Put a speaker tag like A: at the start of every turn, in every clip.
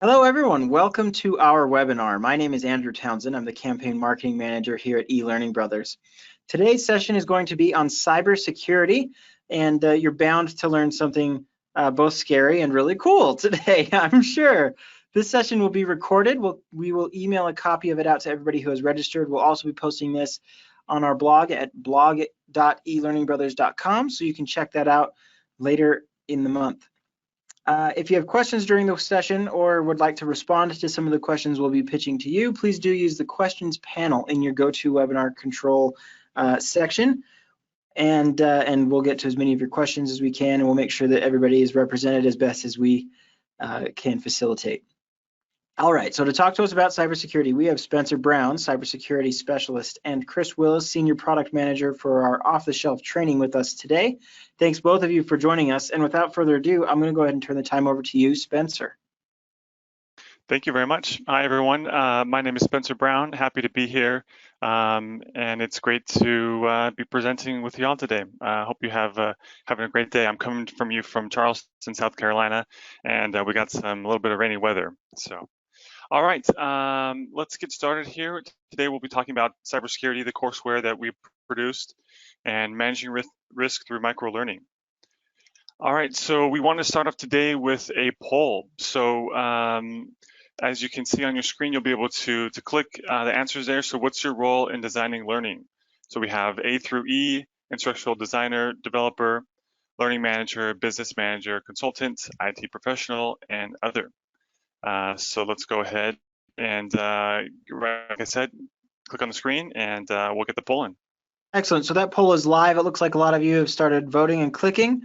A: Hello, everyone. Welcome to our webinar. My name is Andrew Townsend. I'm the Campaign Marketing Manager here at eLearning Brothers. Today's session is going to be on cybersecurity, and you're bound to learn something both scary and really cool today, I'm sure. This session will be recorded. We will email a copy of it out to everybody who has registered. We'll also be posting this on our blog at blog.elearningbrothers.com, so you can check that out later in the month. If you have questions during the session or would like to respond to some of the questions we'll be pitching to you, please do use the questions panel in your GoToWebinar control section, and we'll get to as many of your questions as we can, and we'll make sure that everybody is represented as best as we can facilitate. All right, so to talk to us about cybersecurity, we have Spencer Brown, cybersecurity specialist, and Chris Willis, senior product manager for our off-the-shelf training with us today. Thanks both of you for joining us. And without further ado, I'm going to go ahead and turn the time over to you, Spencer.
B: Thank you very much. Hi, everyone. My name is Spencer Brown. Happy to be here. And it's great to be presenting with you all today. I hope you have having a great day. I'm coming from you from Charleston, South Carolina, and we got a little bit of rainy weather. So, all right, let's get started here. Today we'll be talking about cybersecurity, the courseware that we produced, and managing risk through microlearning. All right, so we want to start off today with a poll. So as you can see on your screen, you'll be able to click the answers there. So what's your role in designing learning? So we have A through E, instructional designer, developer, learning manager, business manager, consultant, IT professional, and other. So let's go ahead and, like I said, click on the screen and we'll get the poll in.
A: Excellent. So that poll is live. It looks like a lot of you have started voting and clicking.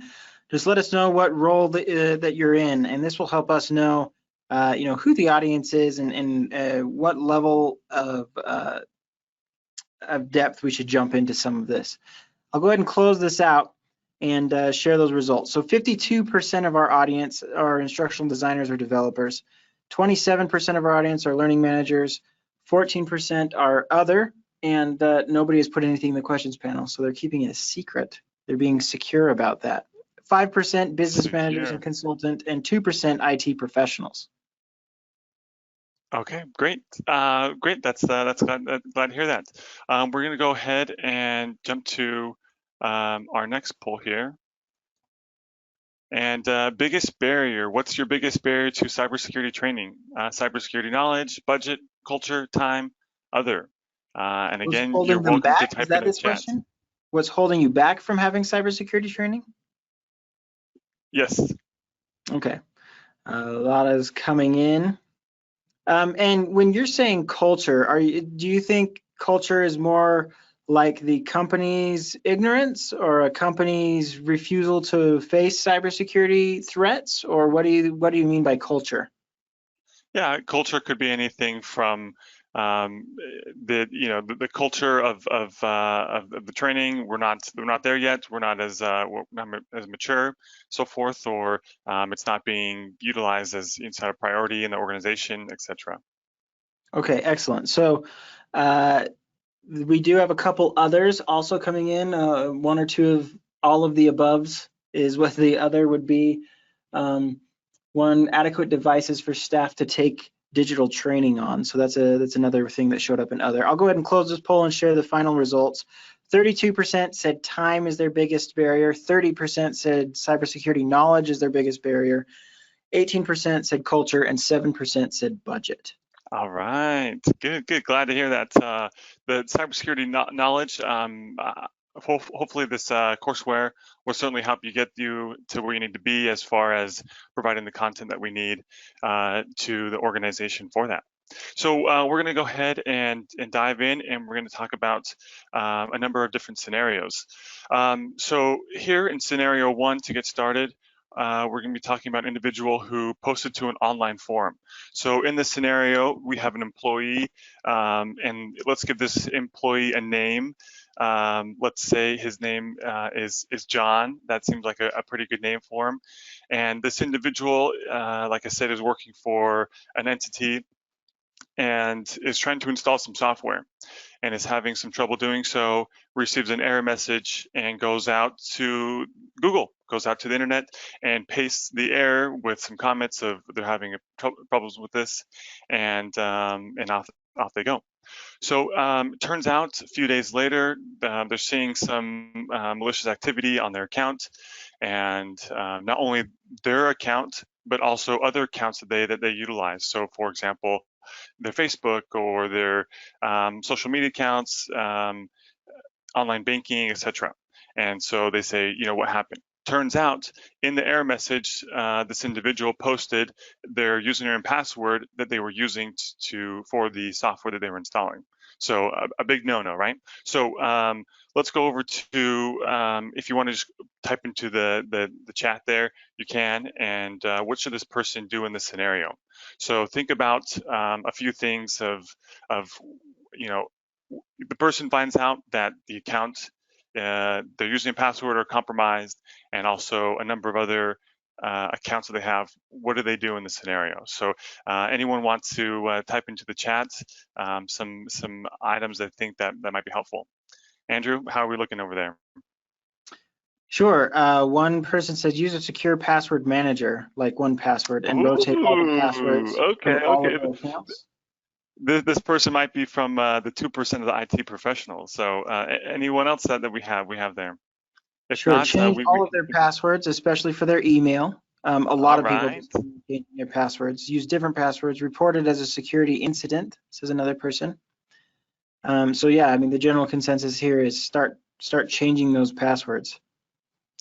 A: Just let us know what role that you're in, and this will help us know, who the audience is and what level of depth we should jump into some of this. I'll go ahead and close this out and share those results. So 52% of our audience are instructional designers or developers. 27% of our audience are learning managers. 14% are other, and nobody has put anything in the questions panel, so they're keeping it a secret. They're being secure about that. 5% business managers and consultant, and 2% IT professionals.
B: Okay, great. Great. That's glad to hear that. We're going to go ahead and jump to our next poll here. And biggest barrier. What's your biggest barrier to cybersecurity training? Cybersecurity knowledge, budget, culture, time, other. And again, you're welcome to type in the chat.
A: Question? What's holding you back from having cybersecurity training?
B: Yes.
A: Okay. A lot is coming in. And when you're saying culture, do you think culture is more like the company's ignorance or a company's refusal to face cybersecurity threats, or what do you mean by culture?
B: Yeah, culture could be anything from the culture of the training. We're not there yet. We're not as mature, so forth, or it's not being utilized as inside a priority in the organization, etc.
A: Okay, excellent. So we do have a couple others also coming in. One or two of all of the aboves is what the other would be. One, adequate devices for staff to take digital training on. So that's another thing that showed up in other. I'll go ahead and close this poll and share the final results. 32% said time is their biggest barrier. 30% said cybersecurity knowledge is their biggest barrier. 18% said culture, and 7% said budget.
B: All right, good. Glad to hear that. The cybersecurity knowledge. Hopefully this courseware will certainly help you get you to where you need to be as far as providing the content that we need to the organization for that. So we're going to go ahead and dive in, and we're going to talk about a number of different scenarios. So here in scenario 1, to get started, we're going to be talking about an individual who posted to an online forum. So in this scenario, we have an employee, and let's give this employee a name. Let's say his name is John. That seems like a pretty good name for him. And this individual, like I said, is working for an entity and is trying to install some software and is having some trouble doing so, receives an error message and goes out to Google goes out to the internet and pastes the error with some comments of they're having problems with this, and off they go. So turns out a few days later, they're seeing some malicious activity on their account, and not only their account, but also other accounts that they utilize. So for example, their Facebook or their social media accounts, online banking, etc. And so they say, you know, what happened? Turns out in the error message, this individual posted their username and password that they were using for the software that they were installing. So a big no-no, right? So let's go over to, if you want to just type into the chat there, you can. And what should this person do in this scenario? So think about a few things of, you know, the person finds out that the account, their username and password are compromised, and also a number of other accounts that they have. What do they do in this scenario? So anyone wants to type into the chat some items that think that might be helpful. Andrew, how are we looking over there?
A: Sure. One person said use a secure password manager like 1Password and rotate all the passwords from all of their accounts.
B: This person might be from the 2% of the IT professionals. So anyone else that we have there? If
A: sure,
B: not,
A: change all of their passwords, especially for their email. A lot of people just change their passwords. Use different passwords. Report it as a security incident, says another person. So yeah, I mean, the general consensus here is start changing those passwords.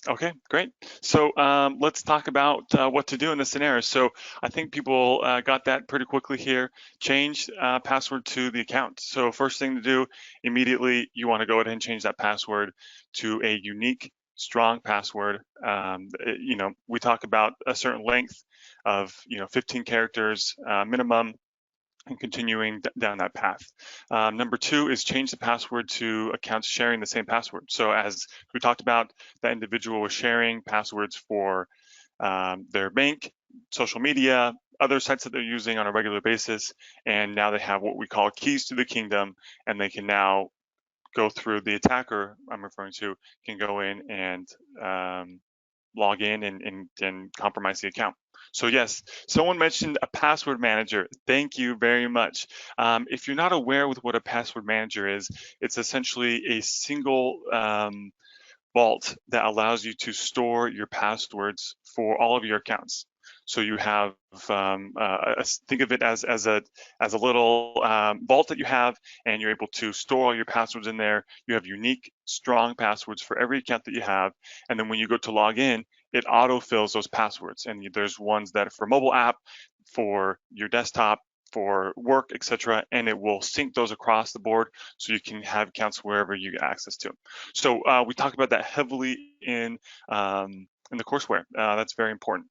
B: Okay, great. So let's talk about what to do in this scenario. So I think people got that pretty quickly here. Change password to the account. So first thing to do, immediately you want to go ahead and change that password to a unique, strong password. You know, we talk about a certain length of 15 characters minimum, and continuing down that path. Number two is change the password to accounts sharing the same password. So as we talked about, that individual was sharing passwords for their bank, social media, other sites that they're using on a regular basis, and now they have what we call keys to the kingdom, and they can now go through, the attacker I'm referring to can go in and log in and compromise the account. So yes, someone mentioned a password manager. Thank you very much. If you're not aware with what a password manager is, it's essentially a single vault that allows you to store your passwords for all of your accounts. So you have, think of it as a little vault that you have, and you're able to store all your passwords in there. You have unique, strong passwords for every account that you have, and then when you go to log in, it auto-fills those passwords. And there's ones that are for mobile app, for your desktop, for work, etc., and it will sync those across the board so you can have accounts wherever you get access to. So we talk about that heavily in the courseware. That's very important.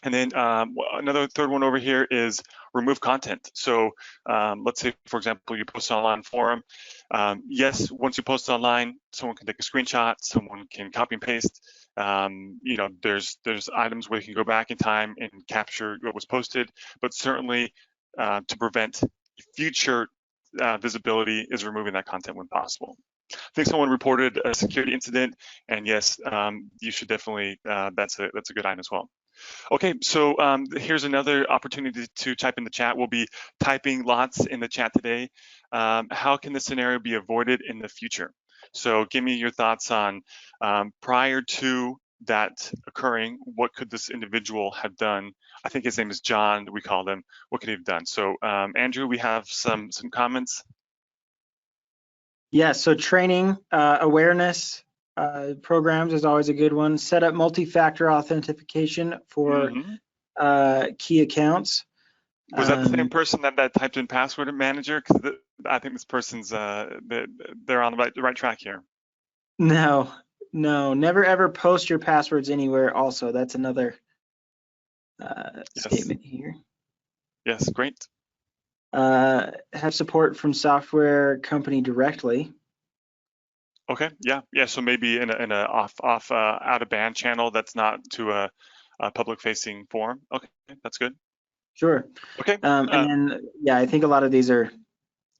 B: And then another third one over here is remove content. So let's say, for example, you post an online forum. Yes, once you post online, someone can take a screenshot, someone can copy and paste. You know, there's items where you can go back in time and capture what was posted, but certainly to prevent future visibility is removing that content when possible. I think someone reported a security incident, and yes, you should definitely, that's a good item as well. Okay, so here's another opportunity to type in the chat. We'll be typing lots in the chat today. How can this scenario be avoided in the future? So give me your thoughts on prior to that occurring, what could this individual have done? I think his name is John, we called him. What could he have done? So Andrew, we have some comments.
A: Yeah, so training, awareness programs is always a good one. Set up multi-factor authentication for key accounts.
B: Was that the same person that typed in password manager? Because I think this person's, they're on the right track here.
A: No, never ever post your passwords anywhere also. That's another statement here.
B: Yes, great.
A: Have support from software company directly.
B: Okay, yeah. So maybe in a off out of band channel that's not to a public facing forum. Okay, that's good.
A: Sure.
B: Okay.
A: And then yeah, I think a lot of these are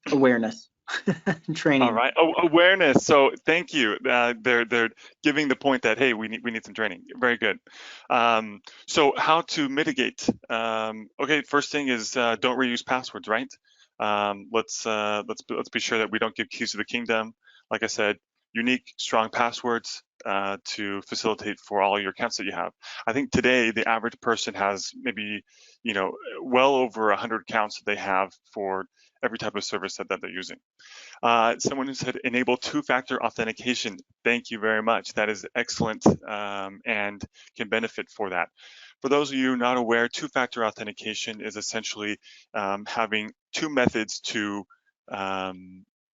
A: awareness.
B: All
A: training.
B: right. Oh, awareness. So thank you. They're giving the point that, hey, we need some training. Very good. So how to mitigate? Okay, first thing is don't reuse passwords, right? Let's be sure that we don't give keys to the kingdom. Like I said, unique, strong passwords to facilitate for all your accounts that you have. I think today the average person has maybe, well over 100 accounts that they have for every type of service that they're using. Someone who said enable two-factor authentication. Thank you very much. That is excellent and can benefit for that. For those of you not aware, two-factor authentication is essentially having two methods to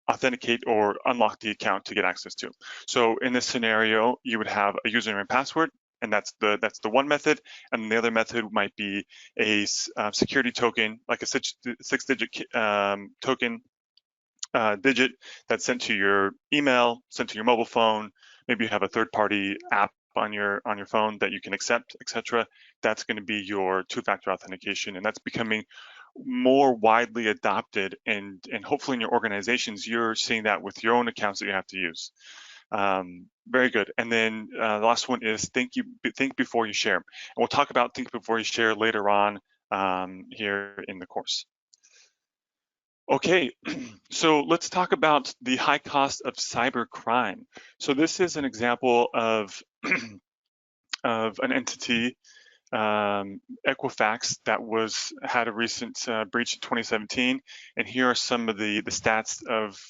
B: authenticate or unlock the account to get access to. So in this scenario, you would have a username and password, and that's the one method, and the other method might be a security token, like a six-digit token digit that's sent to your email, sent to your mobile phone. Maybe you have a third-party app on your phone that you can accept, etc. That's going to be your two-factor authentication, and that's becoming more widely adopted. And hopefully in your organizations, you're seeing that with your own accounts that you have to use. Very good. And then the last one is think before you share. And we'll talk about think before you share later on here in the course. Okay, so let's talk about the high cost of cybercrime. So this is an example of of an entity, Equifax, that had a recent breach in 2017, and here are some of the stats of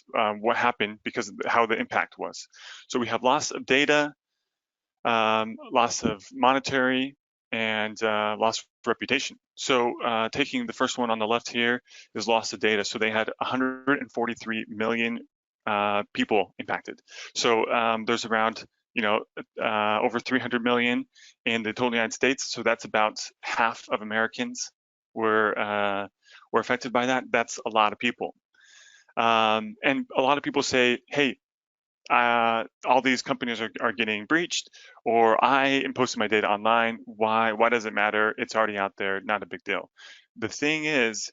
B: what happened because of how the impact was. So we have loss of data, loss of monetary, and loss of reputation. So taking the first one on the left here is loss of data. So they had 143 million people impacted. So there's around over 300 million in the total United States. So that's about half of Americans were affected by that. That's a lot of people. And a lot of people say, hey, all these companies are getting breached, or I am posting my data online. Why does it matter? It's already out there, not a big deal. The thing is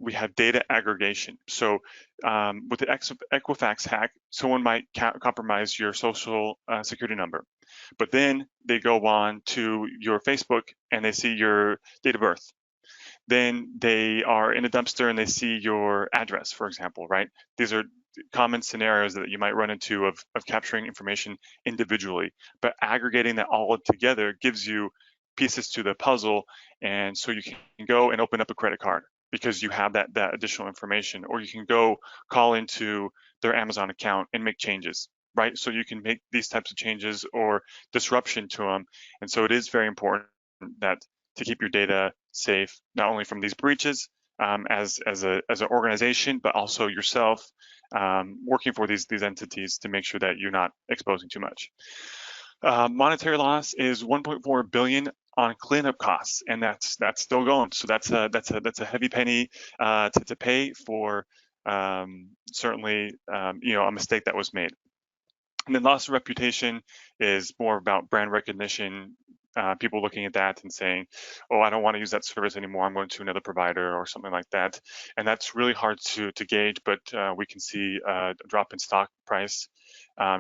B: we have data aggregation. So with the Equifax hack, someone might compromise your social security number, but then they go on to your Facebook and they see your date of birth. Then they are in a dumpster and they see your address, for example, right? These are common scenarios that you might run into of capturing information individually, but aggregating that all together gives you pieces to the puzzle. And so you can go and open up a credit card because you have that additional information, or you can go call into their Amazon account and make changes, right? So you can make these types of changes or disruption to them. And so it is very important that to keep your data safe, not only from these breaches as an organization, but also yourself working for these entities to make sure that you're not exposing too much. Monetary loss is 1.4 billion on cleanup costs, and that's still going. So that's a heavy penny to pay for certainly a mistake that was made. And then loss of reputation is more about brand recognition, people looking at that and saying, oh, I don't want to use that service anymore. I'm going to another provider or something like that. And that's really hard to gauge, but we can see a drop in stock price,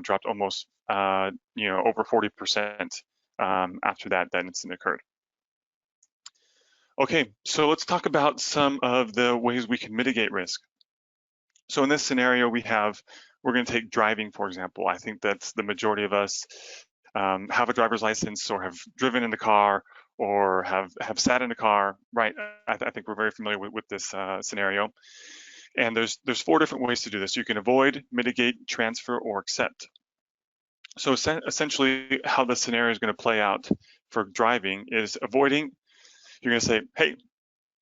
B: dropped almost over 40% after that incident occurred. Okay, so let's talk about some of the ways we can mitigate risk. So in this scenario, we're going to take driving, for example. I think that's the majority of us have a driver's license or have driven in the car or have sat in a car, right? I think we're very familiar with this scenario. And there's 4 different ways to do this. You can avoid, mitigate, transfer, or accept. So essentially how the scenario is going to play out for driving is avoiding. You're going to say, hey,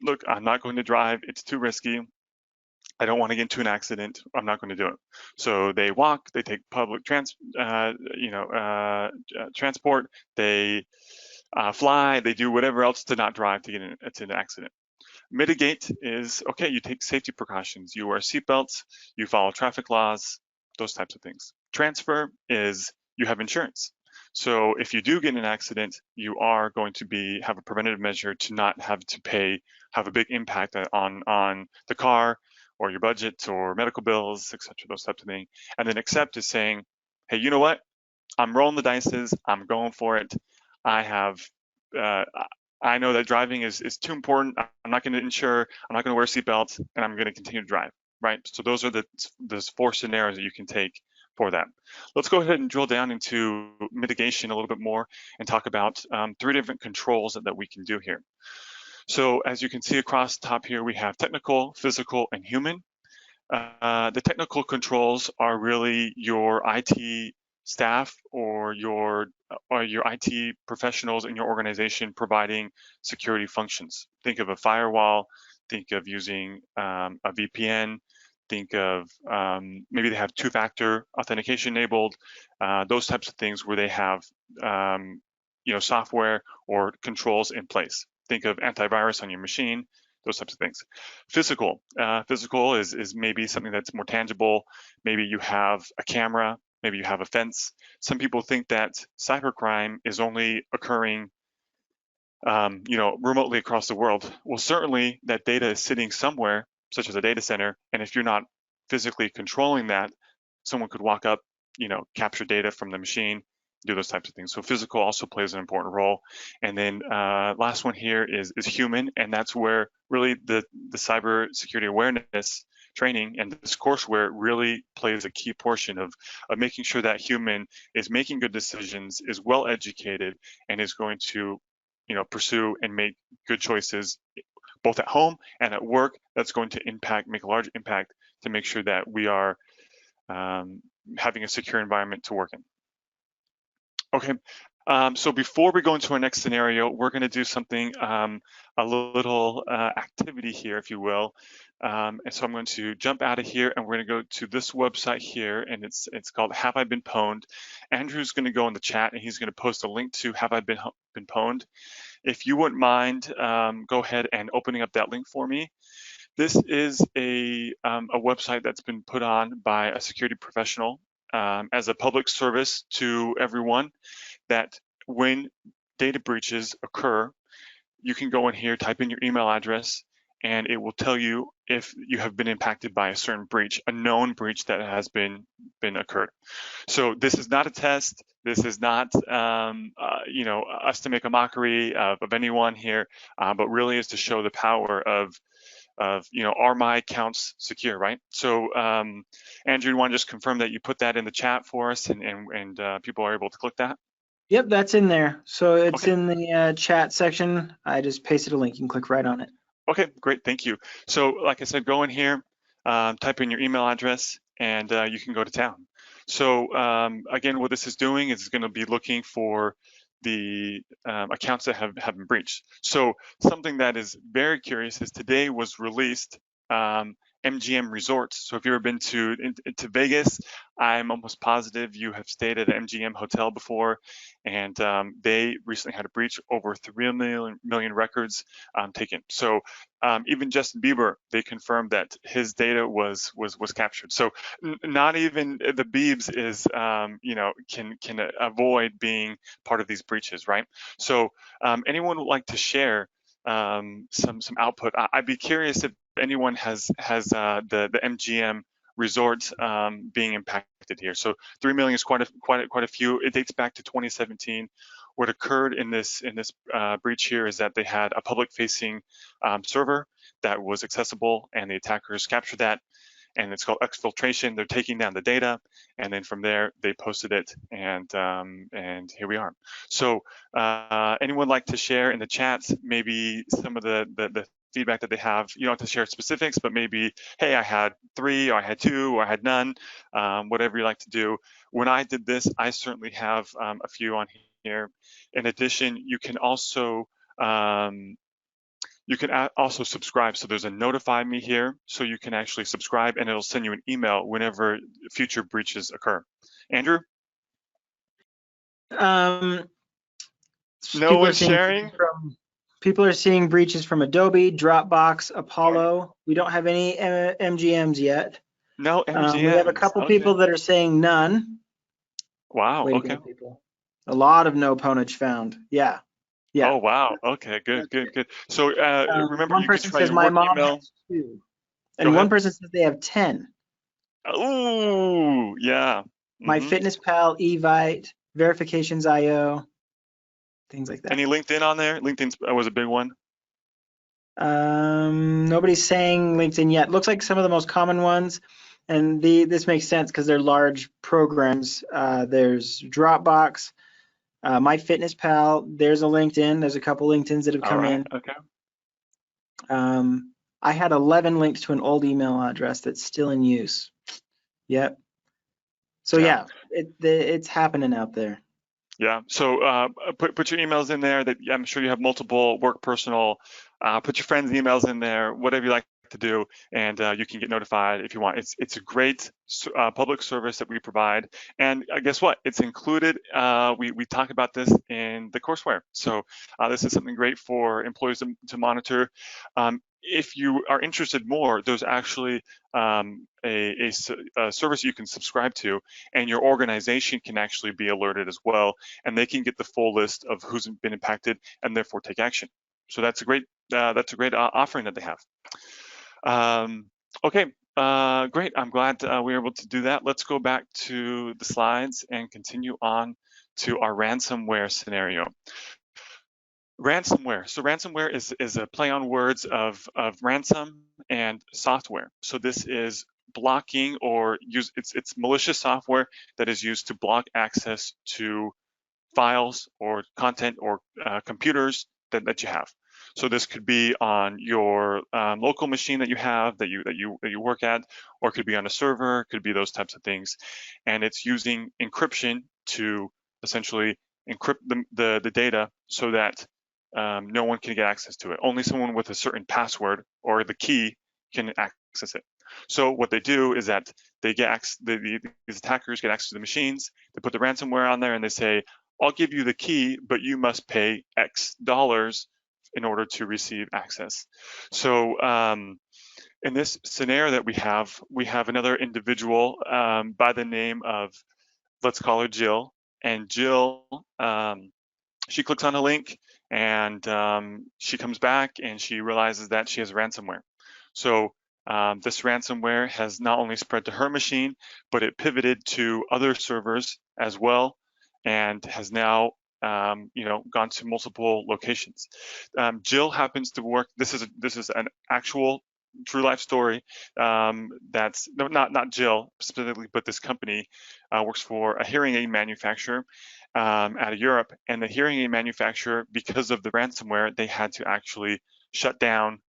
B: look, I'm not going to drive. It's too risky. I don't want to get into an accident. I'm not going to do it. So they walk, they take public transport, they fly, they do whatever else to not drive to get into an accident. Mitigate is, okay, you take safety precautions. You wear seatbelts, you follow traffic laws, those types of things. Transfer is you have insurance. So if you do get in an accident, you are going to have a preventative measure to not have to have a big impact on the car or your budget or medical bills, etc., those types of things. And then accept is saying, hey, you know what? I'm rolling the dices. I'm going for it. I have, I know that driving is too important. I'm not going to insure. I'm not going to wear seatbelts, and I'm going to continue to drive. Right. So those are those 4 scenarios that you can take for that. Let's go ahead and drill down into mitigation a little bit more and talk about 3 different controls that we can do here. So as you can see across the top here, we have technical, physical, and human. The technical controls are really your IT staff or your IT professionals in your organization providing security functions. Think of a firewall, think of using a VPN, think of maybe they have 2-factor authentication enabled, those types of things where they have software or controls in place. Think of antivirus on your machine, those types of things. Physical is maybe something that's more tangible. Maybe you have a camera, maybe you have a fence. Some people think that cybercrime is only occurring remotely across the world. Well, certainly that data is sitting somewhere, such as a data center, and if you're not physically controlling that, someone could walk up, capture data from the machine, do those types of things. So physical also plays an important role. And then last one here is human, and that's where really the cybersecurity awareness training and this courseware really plays a key portion of making sure that human is making good decisions, is well educated, and is going to pursue and make good choices both at home and at work. That's going to make a large impact to make sure that we are having a secure environment to work in. Okay, so before we go into our next scenario, we're going to do something, a little activity here, if you will. And so I'm going to jump out of here, and we're going to go to this website here, and it's called Have I Been Poned? Andrew's going to go in the chat, and he's going to post a link to Have I Been Poned? If you wouldn't mind, go ahead and opening up that link for me. This is a website that's been put on by a security professional as a public service to everyone, that when data breaches occur, you can go in here, type in your email address, and it will tell you if you have been impacted by a certain breach, a known breach that has been occurred. So this is not a test. This is not us to make a mockery of anyone here, but really is to show the power of are my accounts secure, right? So Andrew, you want to just confirm that you put that in the chat for us, and people are able to click that?
A: Yep, that's in there. So it's
B: okay.
A: in the chat section. I just pasted a link. You can click right on it.
B: Okay, great, thank you. So like I said, go in here, type in your email address, and you can go to town. So again, what this is doing is going to be looking for the accounts that have been breached. So something that is very curious is today was released MGM Resorts. So if you've ever been to Vegas, I'm almost positive you have stayed at an MGM hotel before, and they recently had a breach, over 3 million records taken. So even Justin Bieber, they confirmed that his data was captured. So not even the Biebs is can avoid being part of these breaches, right? So anyone would like to share some output? I'd be curious if anyone has the MGM resorts being impacted here. So 3 million is quite a few. It dates back to 2017. What occurred in this breach here is that they had a public-facing server that was accessible, and the attackers captured that, and it's called exfiltration. They're taking down the data, and then from there they posted it, and here we are. So anyone like to share in the chat maybe some of the feedback that they have? You don't have to share specifics, but maybe, hey, I had 3, or I had 2, or I had none, whatever you like to do. When I did this, I certainly have a few on here. In addition, you can also subscribe. So there's a notify me here, so you can actually subscribe, and it'll send you an email whenever future breaches occur. Andrew? No one's sharing?
A: People are seeing breaches from Adobe, Dropbox, Apollo. We don't have any MGMs yet.
B: No MGMs.
A: We have a couple people that are saying none.
B: Wow, okay.
A: A lot of no ponage found. Yeah. Yeah.
B: Oh, wow. Okay, good. So remember,
A: one
B: you can
A: person
B: try
A: says
B: your
A: my
B: work
A: mom
B: email.
A: has 2. And one
B: ahead.
A: person says they have 10.
B: Oh, yeah.
A: My Fitness Pal, Evite, Verifications IO, things like that.
B: Any LinkedIn on there? LinkedIn was a big one.
A: Nobody's saying LinkedIn yet. Looks like some of the most common ones, and this makes sense because they're large programs. There's Dropbox, MyFitnessPal. There's a LinkedIn. There's a couple LinkedIns that have
B: All
A: come
B: right.
A: in.
B: Okay.
A: I had 11 links to an old email address that's still in use. Yep. So
B: Yeah.
A: yeah, it's happening out there.
B: Yeah. So put your emails in there. That I'm sure you have multiple work, personal. Put your friends' emails in there. Whatever you like to do, and you can get notified if you want. It's a great public service that we provide, and guess what? It's included. We talk about this in the courseware. So this is something great for employees to monitor. If you are interested more, there's actually a service you can subscribe to, and your organization can actually be alerted as well, and they can get the full list of who's been impacted and therefore take action. So that's a great offering that they have. Okay, great. I'm glad we were able to do that. Let's go back to the slides and continue on to our ransomware scenario. Ransomware. So ransomware is a play on words of ransom and software. So this is blocking or it's malicious software that is used to block access to files or content or computers that you have. So this could be on your local machine that you have that you work at, or it could be on a server, could be those types of things. And it's using encryption to essentially encrypt the data so that no one can get access to it. Only someone with a certain password or the key can access it. So what they do is that they get these attackers get access to the machines. They put the ransomware on there and they say, I'll give you the key, but you must pay X dollars in order to receive access. So in this scenario that we have another individual by the name of, let's call her Jill. And Jill, she clicks on a link and she comes back and she realizes that she has ransomware. So this ransomware has not only spread to her machine, but it pivoted to other servers as well, and has now gone to multiple locations. Jill happens to work. This is an actual true life story. That's no, not Jill specifically, but this company works for a hearing aid manufacturer out of Europe, and the hearing aid manufacturer, because of the ransomware, they had to actually shut down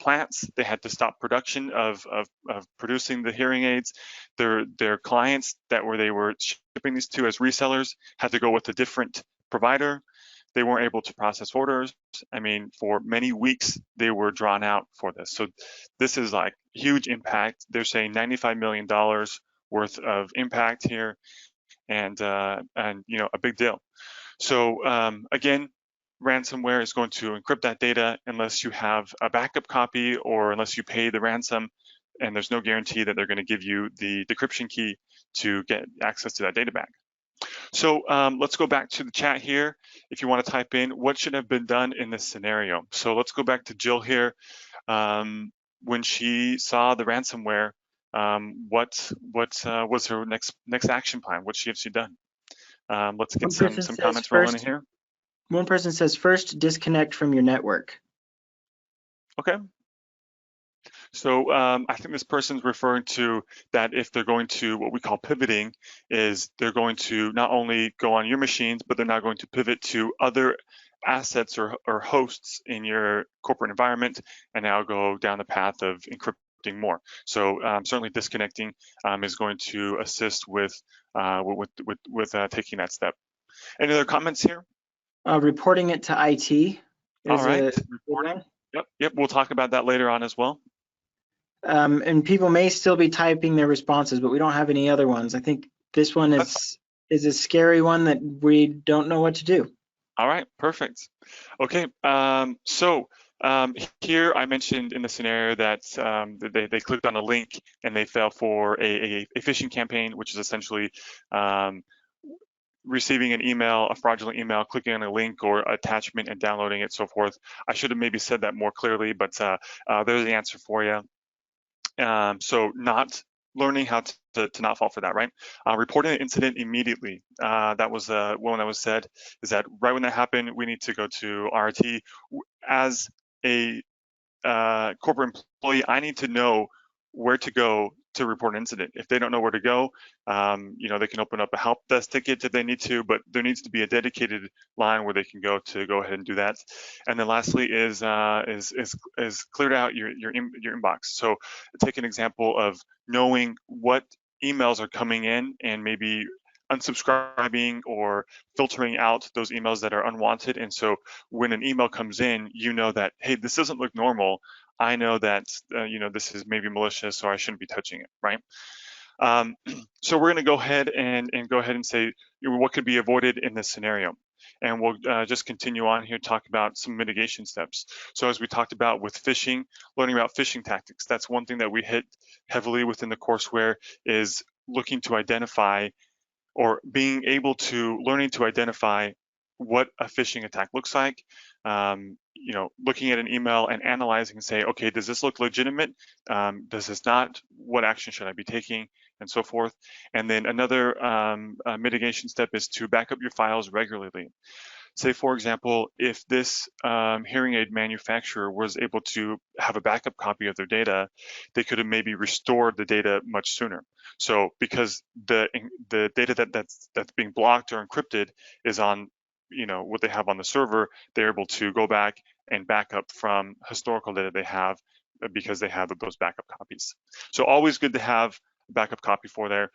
B: plants. They had to stop production of producing the hearing aids. Their clients they were shipping these to as resellers had to go with a different provider. They weren't able to process orders. I mean, for many weeks they were drawn out for this. So this is like huge impact. They're saying $95 million worth of impact here, and a big deal. So again, ransomware is going to encrypt that data unless you have a backup copy or unless you pay the ransom, and there's no guarantee that they're going to give you the decryption key to get access to that data back. So let's go back to the chat here. If you want to type in what should have been done in this scenario. So let's go back to Jill here. When she saw the ransomware, what was her next action plan? What have she done? Let's get some comments rolling in here.
A: One person says first disconnect from your network.
B: Okay. So I think this person's referring to that if they're going to what we call pivoting, is they're going to not only go on your machines, but they're now going to pivot to other assets or hosts in your corporate environment, and now go down the path of encrypting more. So certainly disconnecting is going to assist with taking that step. Any other comments here?
A: Reporting it to IT is
B: all right.
A: Reporting.
B: Yep. We'll talk about that later on as well.
A: And people may still be typing their responses, but we don't have any other ones. I think this one is a scary one that we don't know what to do.
B: All right, perfect. Okay, so here I mentioned in the scenario that they clicked on a link and they fell for a phishing campaign, which is essentially receiving an email, a fraudulent email, clicking on a link or attachment and downloading it, so forth. I should have maybe said that more clearly, but there's the answer for you. So not learning how to not fall for that, right? Reporting an incident immediately. That was one that was said, is that right when that happened, we need to go to RT. As a corporate employee, I need to know where to go to report an incident. If they don't know where to go, they can open up a help desk ticket if they need to, but there needs to be a dedicated line where they can go to go ahead and do that. And then lastly is cleared out your inbox. So take an example of knowing what emails are coming in and maybe unsubscribing or filtering out those emails that are unwanted. And so when an email comes in, you know that, hey, this doesn't look normal. I know that, this is maybe malicious, or I shouldn't be touching it, right? So we're going to go ahead and say what could be avoided in this scenario. And we'll just continue on here, talk about some mitigation steps. So as we talked about with phishing, learning about phishing tactics, that's one thing that we hit heavily within the courseware, is looking to identify, or learning to identify what a phishing attack looks like. Looking at an email and analyzing and say, okay, does this look legitimate? Does this not? What action should I be taking? And so forth. And then another mitigation step is to back up your files regularly. Say, for example, if this hearing aid manufacturer was able to have a backup copy of their data, they could have maybe restored the data much sooner. So because the data that's being blocked or encrypted is on, what they have on the server, they're able to go back and back up from historical data they have because they have those backup copies. So always good to have backup copy for there.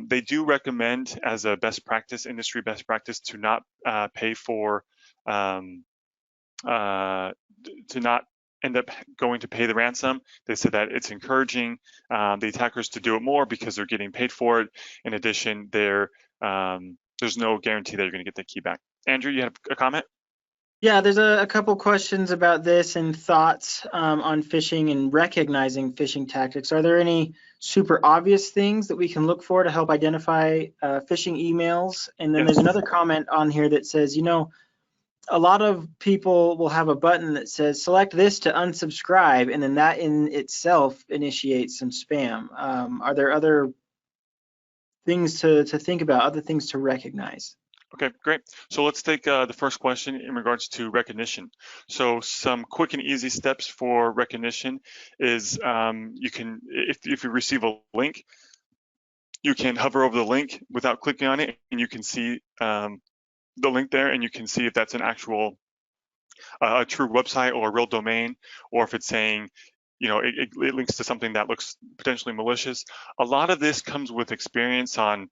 B: They do recommend, as a best practice, industry best practice, to not pay for, to not end up going to pay the ransom. They said that it's encouraging the attackers to do it more because they're getting paid for it. In addition, there's no guarantee that you're going to get the key back. Andrew, you have a comment?
A: Yeah, there's a couple questions about this and thoughts on phishing and recognizing phishing tactics. Are there any super obvious things that we can look for to help identify phishing emails? And then there's another comment on here that says, a lot of people will have a button that says select this to unsubscribe, and then that in itself initiates some spam. Are there other things to think about, other things to recognize?
B: Okay, great. So let's take the first question in regards to recognition. So some quick and easy steps for recognition is you can, if you receive a link, you can hover over the link without clicking on it, and you can see the link there, and you can see if that's an actual, a true website or a real domain, or if it's saying, it links to something that looks potentially malicious. A lot of this comes with experience on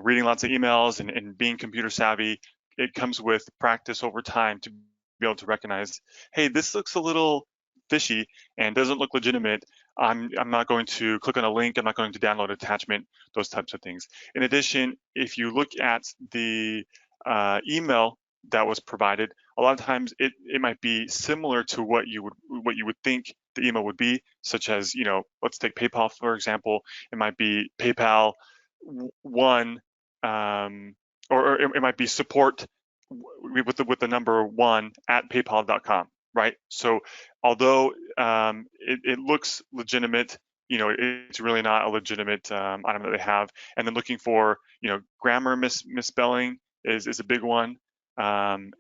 B: reading lots of emails and being computer savvy. It comes with practice over time to be able to recognize, hey, this looks a little fishy and doesn't look legitimate. I'm not going to click on a link. I'm not going to download an attachment, those types of things. In addition, if you look at the email that was provided, a lot of times it might be similar to what you would think the email would be, such as, let's take PayPal, for example. It might be PayPal one, or it might be support with the number 1 at paypal.com, right? So although it looks legitimate, it's really not a legitimate item that they have. And then looking for, grammar misspelling is a big one. Again,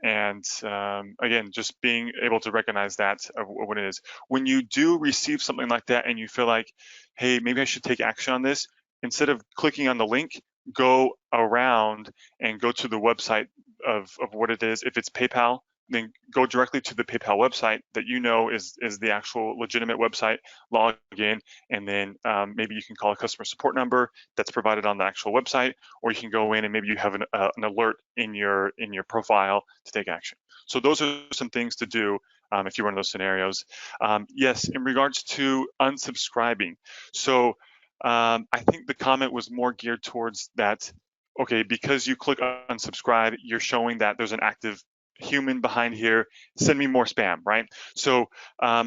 B: just being able to recognize that of what it is. When you do receive something like that and you feel like, hey, maybe I should take action on this, instead of clicking on the link, go around and go to the website of what it is. If it's PayPal, then go directly to the PayPal website that is the actual legitimate website, log in, and then maybe you can call a customer support number that's provided on the actual website, or you can go in and maybe you have an alert in your profile to take action. So those are some things to do if you're one of those scenarios. Yes, in regards to unsubscribing. So I think the comment was more geared towards that, okay, because you click unsubscribe, you're showing that there's an active human behind here, send me more spam, right? So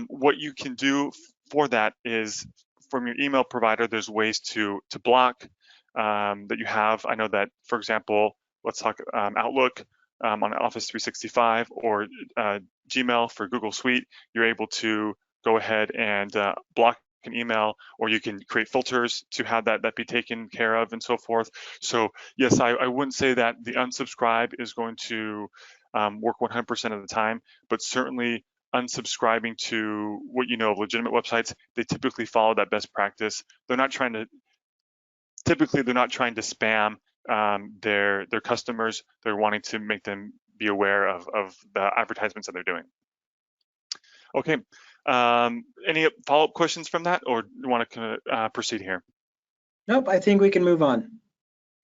B: what you can do for that is, from your email provider, there's ways to block that you have. I know that, for example, let's talk Outlook on Office 365 or Gmail for Google Suite, you're able to go ahead and block an email, or you can create filters to have that be taken care of and so forth. So yes, I wouldn't say that the unsubscribe is going to work 100% of the time, but certainly unsubscribing to what you know of legitimate websites, they typically follow that best practice. They're not trying to spam their customers. They're wanting to make them be aware of the advertisements that they're doing. Okay, any follow-up questions from that, or do you want to proceed here?
A: Nope, I think we can move on.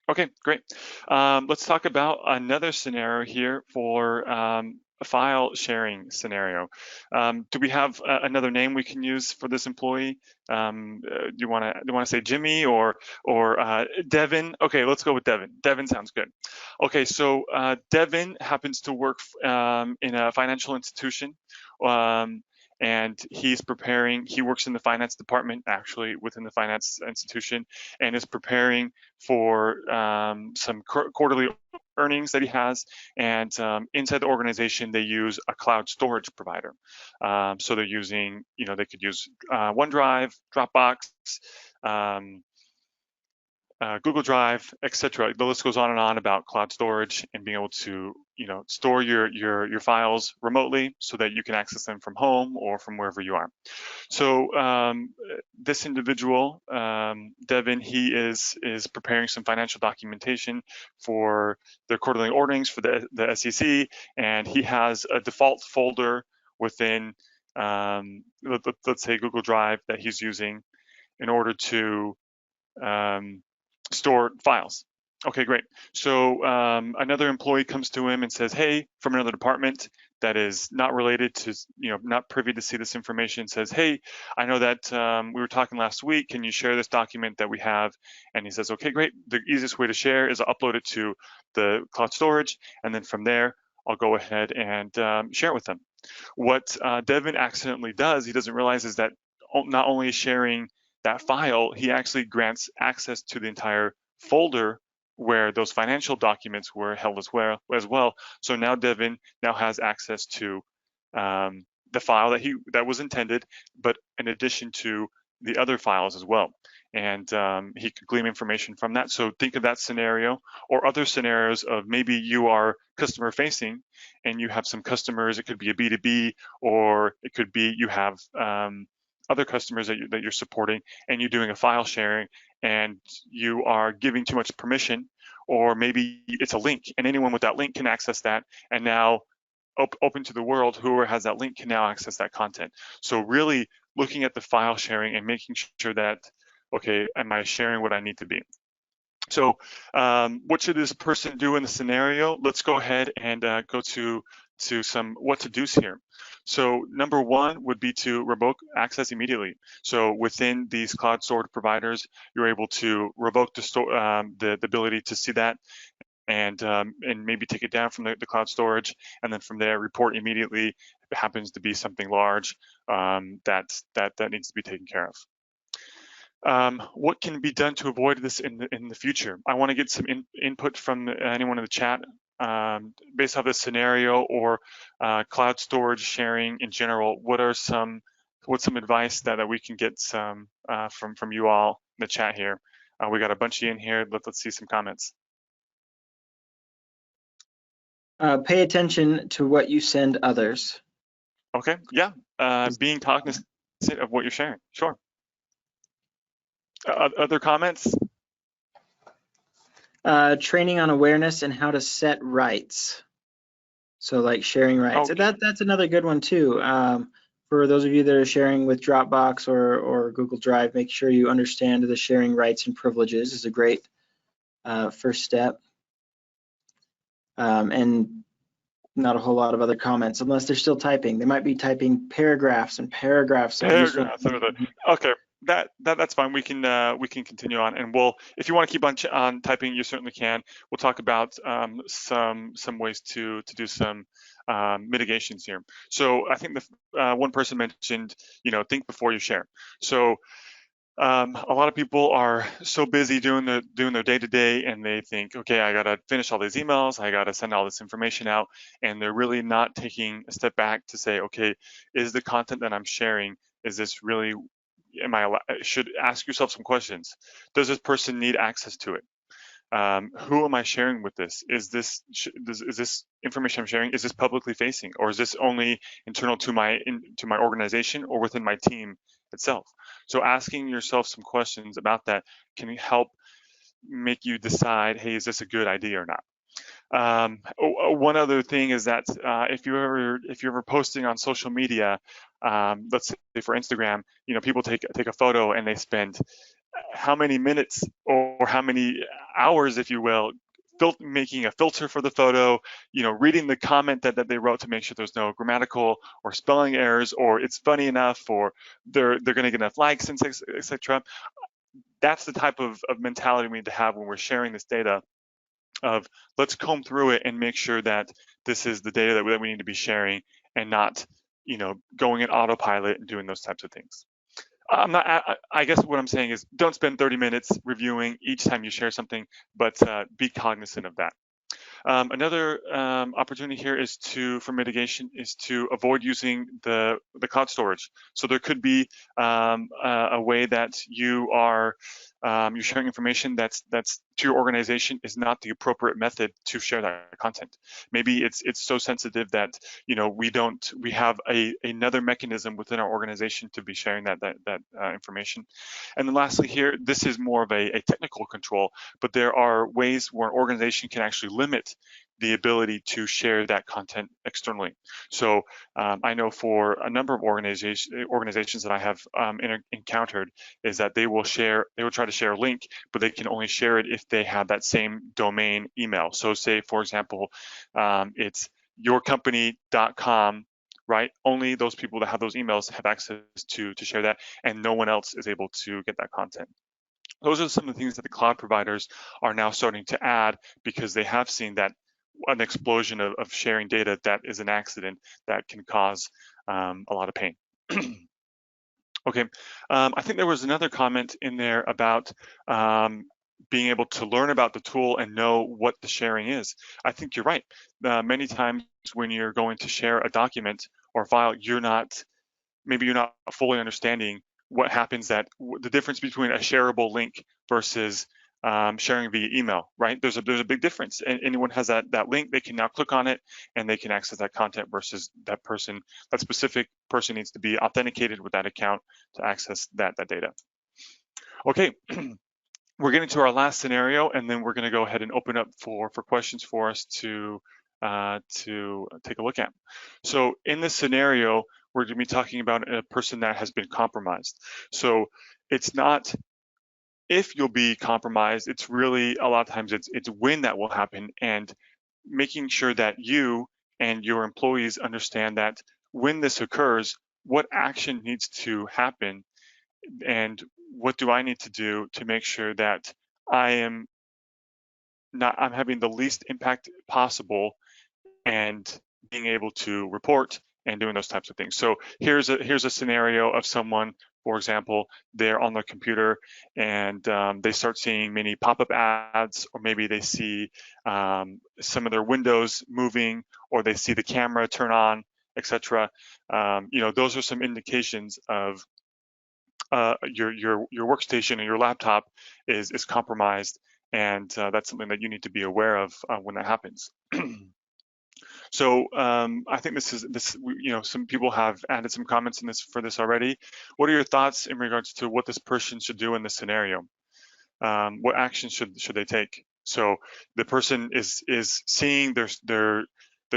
B: Okay, great. Let's talk about another scenario here for a file sharing scenario. Do we have another name we can use for this employee? Do you want to say Jimmy or Devin? Okay, let's go with Devin. Devin sounds good. Okay, so Devin happens to work in a financial institution. And he works in the finance department, actually within the finance institution, and is preparing for some quarterly earnings that he has. And inside the organization, they use a cloud storage provider. So they're using, they could use OneDrive, Dropbox, Google Drive, etc. The list goes on and on about cloud storage and being able to, store your files remotely so that you can access them from home or from wherever you are. So this individual, Devin, he is preparing some financial documentation for their quarterly earnings for the SEC, and he has a default folder within, let's say, Google Drive that he's using in order to store files. Okay, great. So another employee comes to him and says, hey, from another department that is not related to, not privy to see this information, says, hey, I know that we were talking last week. Can you share this document that we have? And he says, okay, great. The easiest way to share is to upload it to the cloud storage. And then from there, I'll go ahead and share it with them. What Devin accidentally does, he doesn't realize, is that not only sharing that file, he actually grants access to the entire folder where those financial documents were held as well. So now Devin now has access to the file that was intended, but in addition to the other files as well. And he could glean information from that. So think of that scenario or other scenarios of maybe you are customer facing and you have some customers. It could be a B2B, or it could be you have other customers that you're supporting, and you're doing a file sharing and you are giving too much permission, or maybe it's a link and anyone with that link can access that, and now open to the world, whoever has that link can now access that content. So really looking at the file sharing and making sure that, okay, am I sharing what I need to be? So what should this person do in the scenario? Let's go ahead and go to some what to do's here. So number one would be to revoke access immediately. So within these cloud storage providers, you're able to revoke the ability to see that, and maybe take it down from the cloud storage, and then from there report immediately if it happens to be something large that needs to be taken care of. What can be done to avoid this in the future? I want to get some input from anyone in the chat based off this scenario or cloud storage sharing in general. What's some advice that we can get some from you all in the chat here? We got a bunch of you in here. Let's see some comments.
A: Pay attention to what you send others.
B: Okay, yeah, being cognizant of what you're sharing, sure. Other comments?
A: Training on awareness and how to set rights. So like sharing rights.
B: Okay.
A: And that's another good one too. For those of you that are sharing with Dropbox or Google Drive, make sure you understand the sharing rights and privileges is a great first step. And not a whole lot of other comments unless they're still typing. They might be typing paragraphs and paragraphs.
B: Okay, that's fine. We can continue on, and if you want to keep on typing, you certainly can. We'll talk about some ways to do some mitigations here. So I think the one person mentioned, think before you share. So a lot of people are so busy doing their day-to-day, and they think, okay, I gotta finish all these emails, I gotta send all this information out, and they're really not taking a step back to say, okay, is the content that I'm sharing Is this really, should ask yourself some questions. Does this person need access to it? Who am I sharing with this? Is this information I'm sharing, is this publicly facing, or is this only internal to my organization or within my team itself? So asking yourself some questions about that can help make you decide, hey, is this a good idea or not? One other thing is that if you're ever posting on social media, let's say for Instagram, people take a photo and they spend how many minutes or how many hours, if you will, making a filter for the photo, reading the comment that they wrote to make sure there's no grammatical or spelling errors, or it's funny enough, or they're going to get enough likes, etc. That's the type of mentality we need to have when we're sharing this data. Of let's comb through it and make sure that this is the data that we need to be sharing, and not, going in autopilot and doing those types of things. I guess what I'm saying is don't spend 30 minutes reviewing each time you share something, but be cognizant of that. Another opportunity here is for mitigation is to avoid using the cloud storage. So there could be a way that you're sharing information that's to your organization is not the appropriate method to share that content. Maybe it's so sensitive that we have another mechanism within our organization to be sharing that information. And then lastly here, this is more of a technical control, but there are ways where an organization can actually limit the ability to share that content externally. So I know for a number of organizations that I have encountered is that they will try to share a link, but they can only share it if they have that same domain email. So say, for example, it's yourcompany.com, right? Only those people that have those emails have access to share that, and no one else is able to get that content. Those are some of the things that the cloud providers are now starting to add, because they have seen that an explosion of sharing data that is an accident that can cause a lot of pain. Okay, I think there was another comment in there about being able to learn about the tool and know what the sharing is. I think you're right. Many times when you're going to share a document or file, maybe you're not fully understanding what happens, the difference between a shareable link versus sharing via email, right? There's a big difference. And anyone has that link, they can now click on it and they can access that content, versus that specific person needs to be authenticated with that account to access that data. Okay, we're getting to our last scenario, and then we're going to go ahead and open up for questions for us to take a look at. So in this scenario, we're going to be talking about a person that has been compromised. So it's not if you'll be compromised, it's really a lot of times it's when that will happen, and making sure that you and your employees understand that when this occurs, what action needs to happen, and what do I need to do to make sure that I'm having the least impact possible and being able to report and doing those types of things. So here's a scenario of someone, for example, they're on their computer and they start seeing many pop-up ads, or maybe they see some of their windows moving, or they see the camera turn on, etc. Those are some indications of your workstation or your laptop is compromised, and that's something that you need to be aware of when that happens. So I think some people have added some comments for this already. What are your thoughts in regards to what this person should do in this scenario? What action should they take? So the person is seeing they're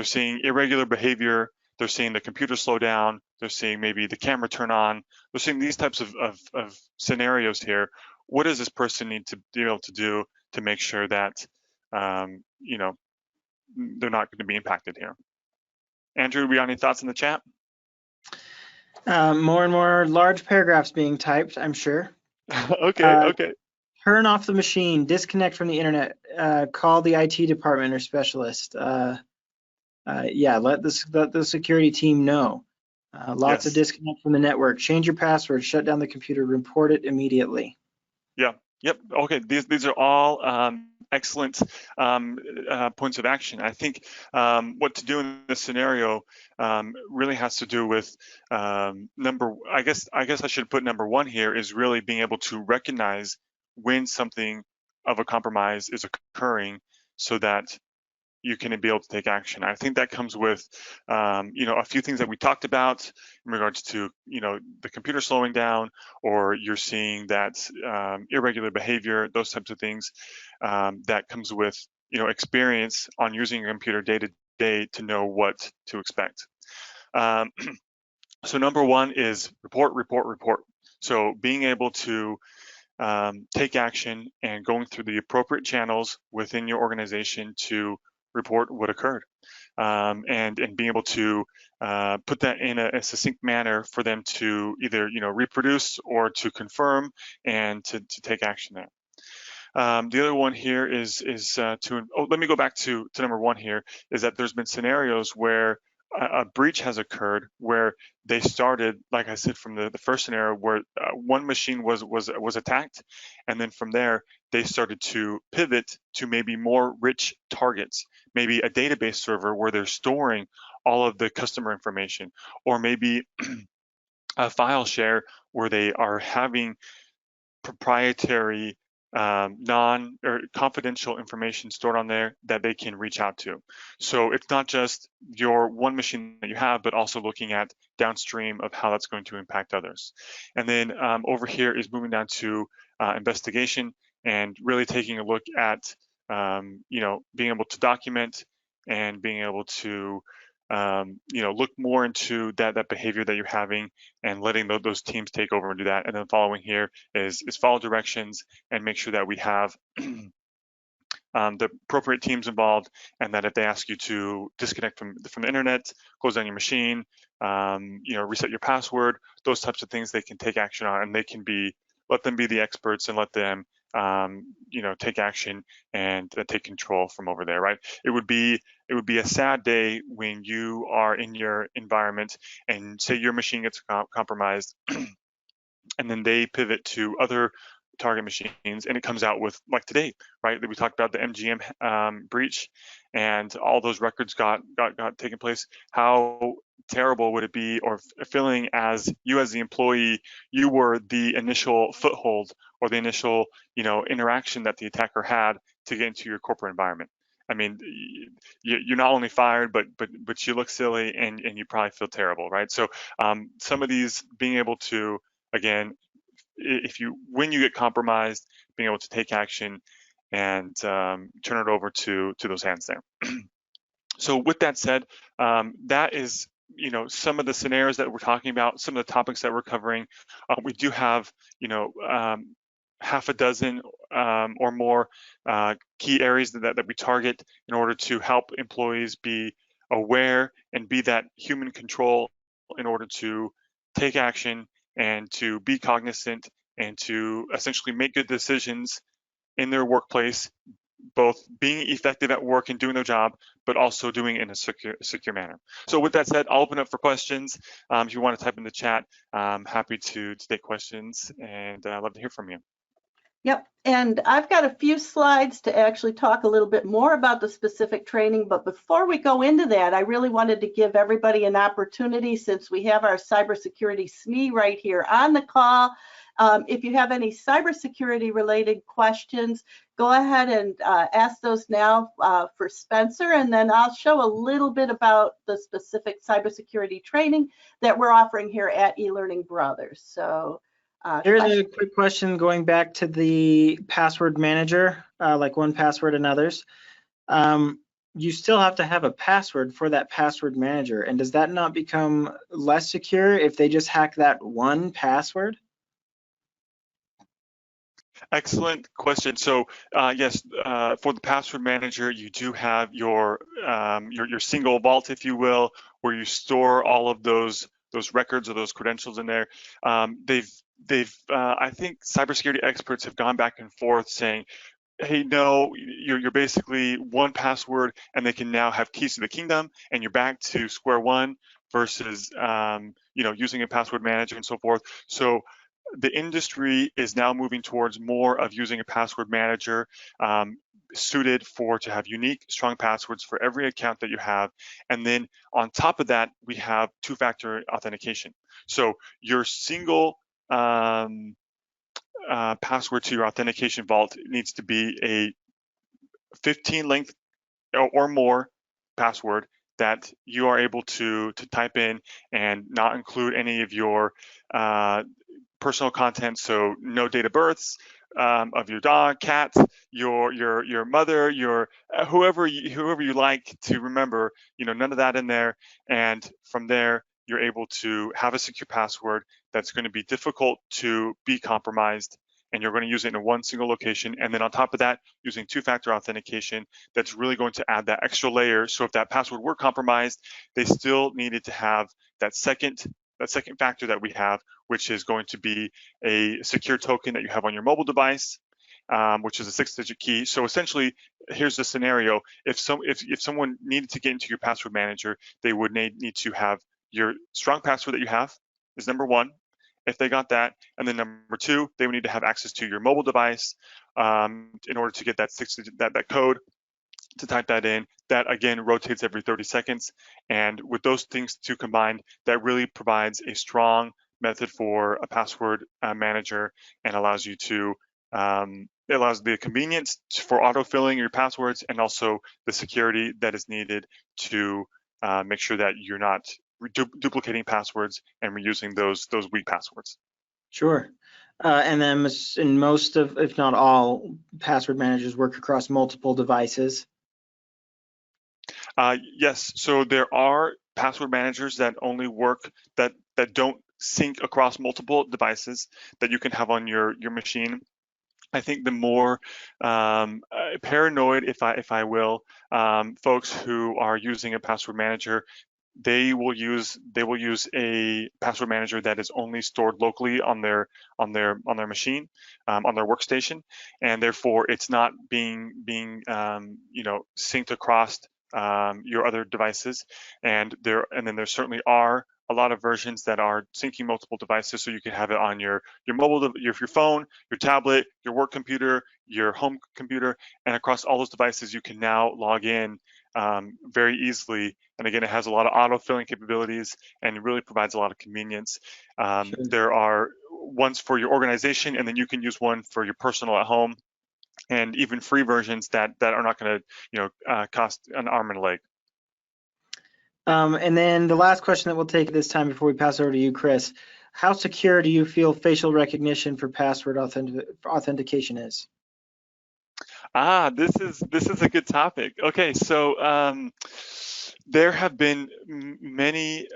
B: seeing irregular behavior. They're seeing the computer slow down. They're seeing maybe the camera turn on. They're seeing these types of scenarios here. What does this person need to be able to do to make sure that they're not going to be impacted here? Andrew, we got any thoughts in the chat?
A: More and more large paragraphs being typed, I'm sure.
B: Okay.
A: Turn off the machine, disconnect from the internet, call the IT department or specialist. Yeah, let the security team know. Lots of disconnect from the network. Change your password, shut down the computer, report it immediately.
B: Yeah, Yep. Okay. These are all excellent points of action. I think what to do in this scenario really has to do with I guess I should put number one here is really being able to recognize when something of a compromise is occurring, so that you can be able to take action. I think that comes with, a few things that we talked about in regards to, the computer slowing down, or you're seeing that irregular behavior, those types of things. That comes with, experience on using your computer day to day to know what to expect. Um, so number one is report, report, report. So being able to take action and going through the appropriate channels within your organization to report what occurred, and being able to put that in a succinct manner for them to either reproduce or to confirm and to take action there. The other one here is let me go back to number one here, is that there's been scenarios where a breach has occurred where they started, like I said, from the first scenario where one machine was attacked, and then from there they started to pivot to maybe more rich targets, maybe a database server where they're storing all of the customer information, or maybe a file share where they are having proprietary non or confidential information stored on there that they can reach out to. So it's not just your one machine that you have, but also looking at downstream of how that's going to impact others. And then over here is moving down to investigation, and really taking a look at being able to document and being able to look more into that behavior that you're having, and letting those teams take over and do that. And then following here is follow directions and make sure that we have the appropriate teams involved, and that if they ask you to disconnect from the internet, close down your machine, reset your password, those types of things they can take action on, and let them be the experts, and let them take action and take control from over there, right? It would be a sad day when you are in your environment and say your machine gets compromised, and then they pivot to other target machines, and it comes out with, like today, right? That we talked about the MGM breach, and all those records got taken place. How terrible would it be, or feeling as you as the employee, you were the initial foothold or the initial interaction that the attacker had to get into your corporate environment? I mean, you're not only fired, but you look silly, and you probably feel terrible, right? So some of these, being able to, again, when you get compromised, being able to take action and turn it over to those hands there. So with that said, that is some of the scenarios that we're talking about, some of the topics that we're covering. We do have half a dozen or more key areas that we target in order to help employees be aware and be that human control in order to take action and to be cognizant and to essentially make good decisions in their workplace, both being effective at work and doing their job, but also doing it in a secure manner. So with that said, I'll open up for questions. If you want to type in the chat, I'm happy to take questions, and I'd love to hear from you.
C: Yep, and I've got a few slides to actually talk a little bit more about the specific training, but before we go into that, I really wanted to give everybody an opportunity, since we have our cybersecurity SME right here on the call. If you have any cybersecurity related questions, go ahead and ask those now for Spencer, and then I'll show a little bit about the specific cybersecurity training that we're offering here at eLearning Brothers. So.
A: Here's a quick question going back to the password manager, like 1Password and others. You still have to have a password for that password manager, and does that not become less secure if they just hack that one password?
B: Excellent question. So yes, for the password manager, you do have your single vault, if you will, where you store all of those records or those credentials in there. I think cybersecurity experts have gone back and forth saying, hey, no, you're basically 1Password, and they can now have keys to the kingdom, and you're back to square one, versus using a password manager and so forth. So the industry is now moving towards more of using a password manager suited to have unique, strong passwords for every account that you have. And then on top of that, we have two-factor authentication. So your single password to your authentication vault needs to be a 15 length or more password that you are able to type in and not include any of your personal content. So no date of births of your dog, cat, your mother, your whoever you like to remember. None of that in there. And from there, you're able to have a secure password that's going to be difficult to be compromised, and you're going to use it in one single location. And then on top of that, using two-factor authentication, that's really going to add that extra layer. So if that password were compromised, they still needed to have that second factor that we have, which is going to be a secure token that you have on your mobile device, which is a 6-digit key. So essentially, here's the scenario: if someone needed to get into your password manager, they would need to have your strong password that you have is number one. If they got that, and then number two, they would need to have access to your mobile device in order to get that 6-digit that code to type that in. That again rotates every 30 seconds, and with those things two combined, that really provides a strong method for a password manager and allows you to it allows the convenience for autofilling your passwords and also the security that is needed to make sure that you're not duplicating passwords and reusing those weak passwords.
A: Sure. And then in most of, if not all, password managers work across multiple devices.
B: Yes, so there are password managers that only work that don't sync across multiple devices that you can have on your machine. I think the more paranoid, if I will, folks who are using a password manager, they will use a password manager that is only stored locally on their machine, on their workstation, and therefore it's not being synced across your other devices. And then there certainly are a lot of versions that are syncing multiple devices, so you can have it on your mobile, your phone, your tablet, your work computer, your home computer, and across all those devices you can now log in very easily. And again, it has a lot of auto-filling capabilities and it really provides a lot of convenience. Sure. There are ones for your organization, and then you can use one for your personal at home, and even free versions that are not going to cost an arm and a leg.
A: And then the last question that we'll take at this time before we pass over to you, Chris: how secure do you feel facial recognition for password authentication is?
B: This is a good topic. Okay, so there have been many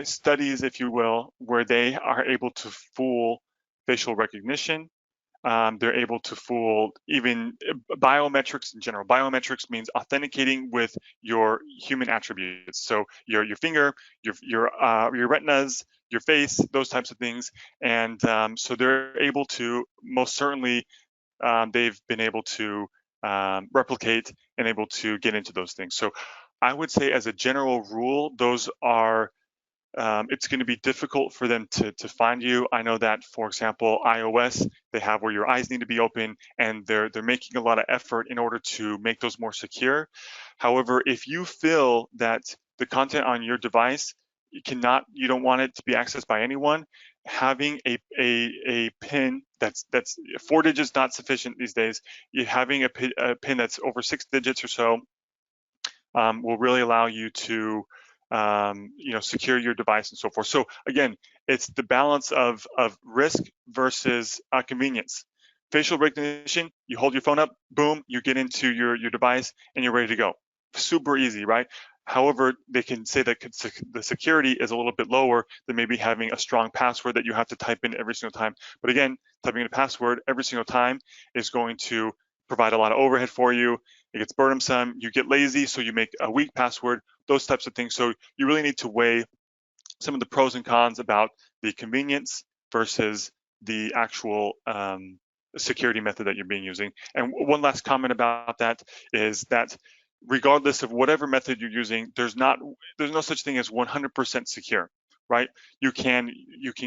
B: studies, if you will, where they are able to fool facial recognition. They're able to fool even biometrics in general. Biometrics means authenticating with your human attributes. So your finger, your retinas, your face, those types of things. And so they're able to, most certainly, they've been able to replicate and able to get into those things. So I would say, as a general rule, those are it's going to be difficult for them to find you. I know that, for example, iOS, they have where your eyes need to be open, and they're making a lot of effort in order to make those more secure. However, if you feel that the content on your device you don't want it to be accessed by anyone, having a PIN that's 4 digits not sufficient these days. Having a PIN that's over 6 digits or so will really allow you to secure your device and so forth. So again, it's the balance of risk versus convenience. Facial recognition, you hold your phone up, boom, you get into your device and you're ready to go. Super easy, right? However, they can say that the security is a little bit lower than maybe having a strong password that you have to type in every single time. But again, typing in a password every single time is going to provide a lot of overhead for you. It gets burdensome. You get lazy, so you make a weak password, those types of things. So you really need to weigh some of the pros and cons about the convenience versus the actual security method that you're being using. And one last comment about that is that regardless of whatever method you're using, there's no such thing as 100% secure. right? You can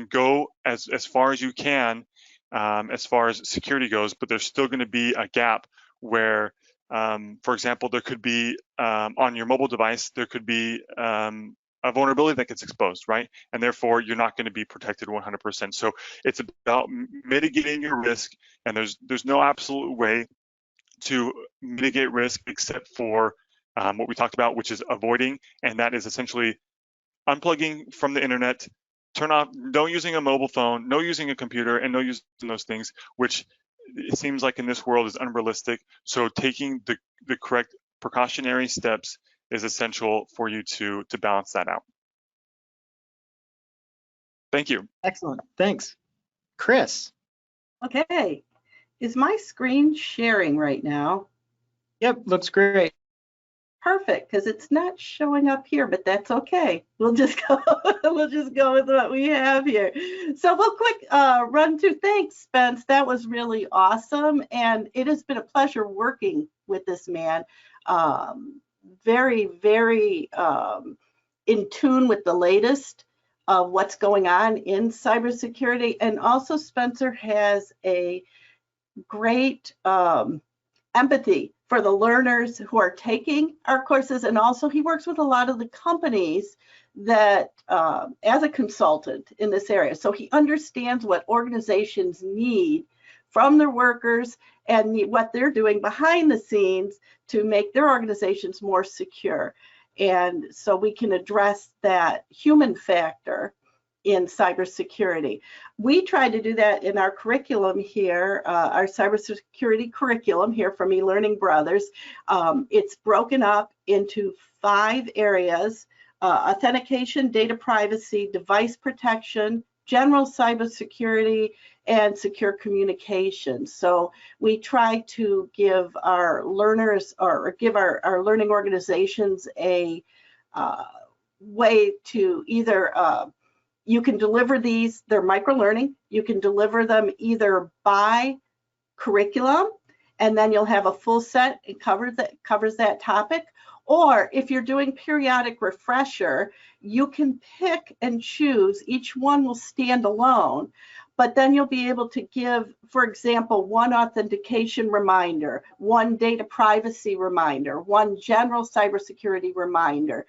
B: go as far as you can as far as security goes, but there's still going to be a gap where, for example, there could be on your mobile device, there could be a vulnerability that gets exposed, right? And therefore, you're not going to be protected 100%. So it's about mitigating your risk, and there's no absolute way to mitigate risk except for what we talked about, which is avoiding, and that is essentially unplugging from the internet, turn off, no using a mobile phone, no using a computer, and no using those things, which it seems like in this world is unrealistic. So taking the correct precautionary steps is essential for you to balance that out. Thank you.
A: Excellent, thanks. Chris.
C: Okay, is my screen sharing right now?
A: Yep, looks great.
C: Perfect, because it's not showing up here, but that's okay. We'll just go with what we have here. So we'll quick run through. Thanks, Spence. That was really awesome, and it has been a pleasure working with this man. Very, very in tune with the latest of what's going on in cybersecurity, and also Spencer has a great empathy for the learners who are taking our courses, and also he works with a lot of the companies that as a consultant in this area. So he understands what organizations need from their workers and what they're doing behind the scenes to make their organizations more secure. And so we can address that human factor in cybersecurity. We try to do that in our curriculum here, our cybersecurity curriculum here from eLearning Brothers. It's broken up into 5 areas: authentication, data privacy, device protection, general cybersecurity, and secure communication. So we try to give our learners, or give our learning organizations a way to either you can deliver these, they're microlearning, you can deliver them either by curriculum, and then you'll have a full set and covers that topic, or if you're doing periodic refresher, you can pick and choose. Each one will stand alone, but then you'll be able to give, for example, one authentication reminder, one data privacy reminder, one general cybersecurity reminder.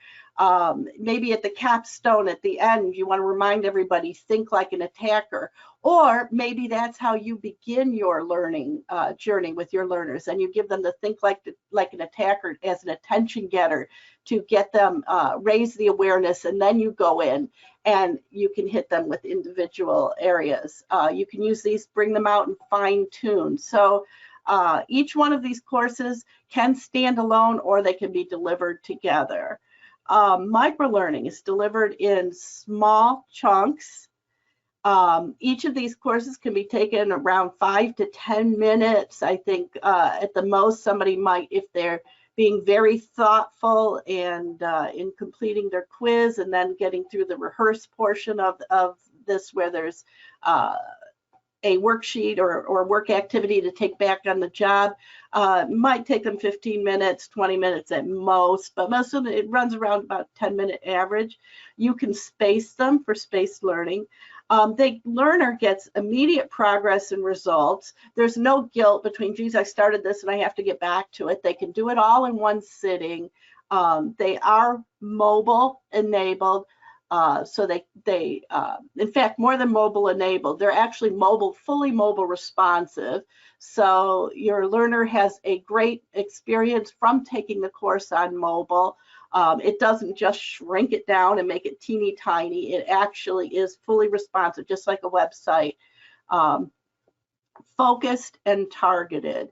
C: Maybe at the capstone at the end, you want to remind everybody, think like an attacker. Or maybe that's how you begin your learning journey with your learners, and you give them the think like an attacker as an attention getter to get them raise the awareness, and then you go in and you can hit them with individual areas. You can use these, bring them out and fine tune. So each one of these courses can stand alone, or they can be delivered together. Microlearning is delivered in small chunks. Each of these courses can be taken around 5 to 10 minutes. I think at the most somebody might, if they're being very thoughtful and in completing their quiz and then getting through the rehearse portion of this, where there's a worksheet or work activity to take back on the job, might take them 15 minutes, 20 minutes at most, but most of it runs around about 10-minute average. You can space them for spaced learning. The learner gets immediate progress and results. There's no guilt between, geez, I started this and I have to get back to it. They can do it all in one sitting. They are mobile enabled. So they in fact, more than mobile enabled, they're actually fully mobile responsive. So your learner has a great experience from taking the course on mobile. It doesn't just shrink it down and make it teeny tiny. It actually is fully responsive, just like a website, focused and targeted.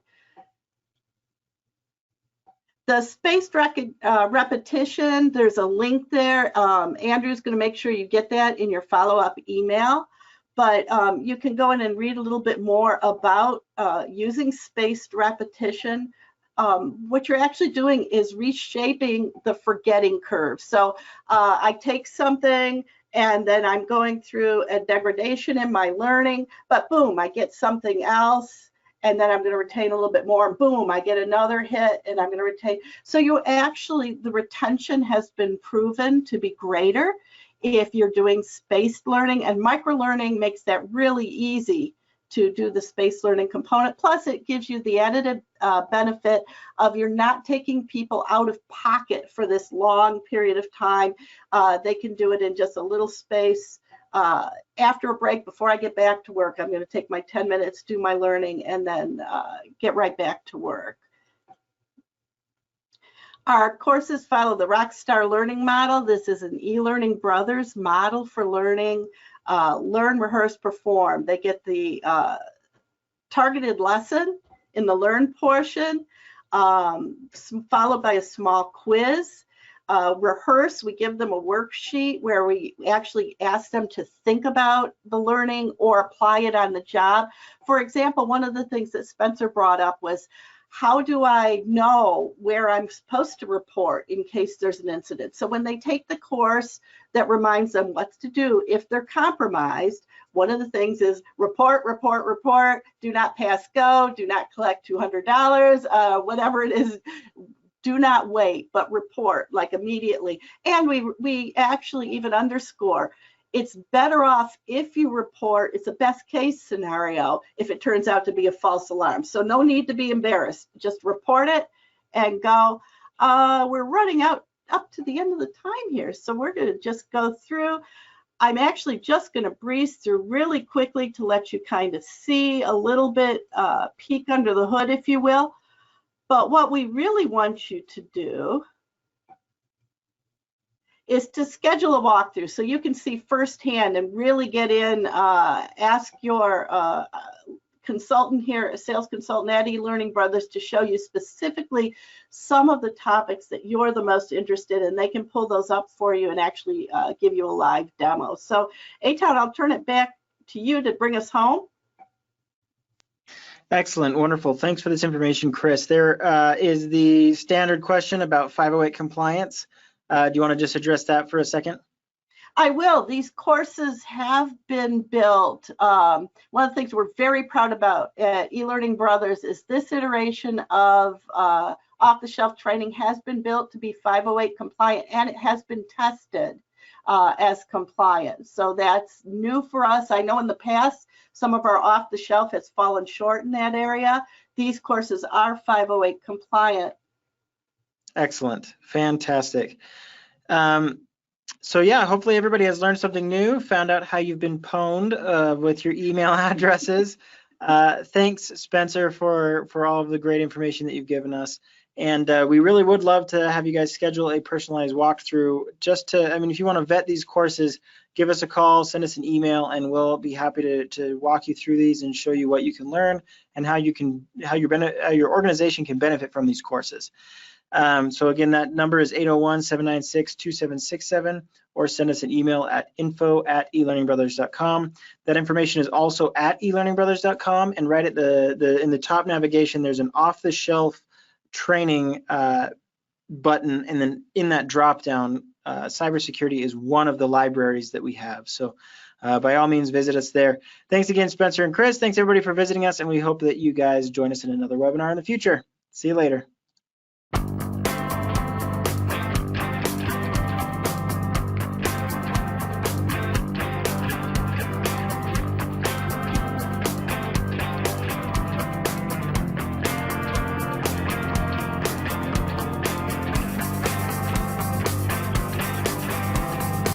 C: The spaced repetition, there's a link there. Andrew's going to make sure you get that in your follow-up email. But you can go in and read a little bit more about using spaced repetition. What you're actually doing is reshaping the forgetting curve. So I take something and then I'm going through a degradation in my learning, but boom, I get something else. And then I'm going to retain a little bit more. Boom, I get another hit and I'm going to retain. So you actually, the retention has been proven to be greater if you're doing spaced learning, and microlearning makes that really easy to do the space learning component. Plus, it gives you the added benefit of you're not taking people out of pocket for this long period of time. They can do it in just a little space. After a break, before I get back to work, I'm going to take my 10 minutes, do my learning, and then get right back to work. Our courses follow the Rockstar Learning Model. This is an eLearning Brothers model for learning. Learn, rehearse, perform. They get the targeted lesson in the learn portion, followed by a small quiz. Rehearse, we give them a worksheet where we actually ask them to think about the learning or apply it on the job. For example, one of the things that Spencer brought up was, how do I know where I'm supposed to report in case there's an incident? So when they take the course that reminds them what to do if they're compromised, one of the things is report, report, report, do not pass go, do not collect $200, whatever it is. Do not wait, but report like immediately. And we actually even underscore, it's better off if you report. It's a best case scenario if it turns out to be a false alarm. So no need to be embarrassed. Just report it and go. We're running up to the end of the time here, so we're going to just go through. I'm actually just going to breeze through really quickly to let you kind of see a little bit, peek under the hood, if you will. But what we really want you to do is to schedule a walkthrough so you can see firsthand and really get in, ask your consultant here, a sales consultant at eLearning Brothers, to show you specifically some of the topics that you're the most interested in. They can pull those up for you and actually give you a live demo. So, Eitan, I'll turn it back to you to bring us home.
A: Excellent, wonderful. Thanks for this information, Chris. There is the standard question about 508 compliance. Do you want to just address that for a second?
C: I will. These courses have been built. One of the things we're very proud about at eLearning Brothers is this iteration of off-the-shelf training has been built to be 508 compliant, and it has been tested as compliant. So that's new for us. I know in the past, some of our off-the-shelf has fallen short in that area. These courses are 508 compliant.
A: Excellent, fantastic. So yeah, hopefully everybody has learned something new, found out how you've been pwned with your email addresses. Thanks, Spencer, for all of the great information that you've given us. And we really would love to have you guys schedule a personalized walkthrough just to, I mean, if you want to vet these courses, give us a call, send us an email, and we'll be happy to walk you through these and show you what you can learn and how your organization can benefit from these courses. So again, that number is 801-796-2767, or send us an email at info@elearningbrothers.com. That information is also at elearningbrothers.com, and right at in the top navigation, there's an off-the-shelf training button, and then in that drop-down, cybersecurity is one of the libraries that we have. So by all means, visit us there. Thanks again, Spencer and Chris. Thanks everybody for visiting us, and we hope that you guys join us in another webinar in the future. See you later.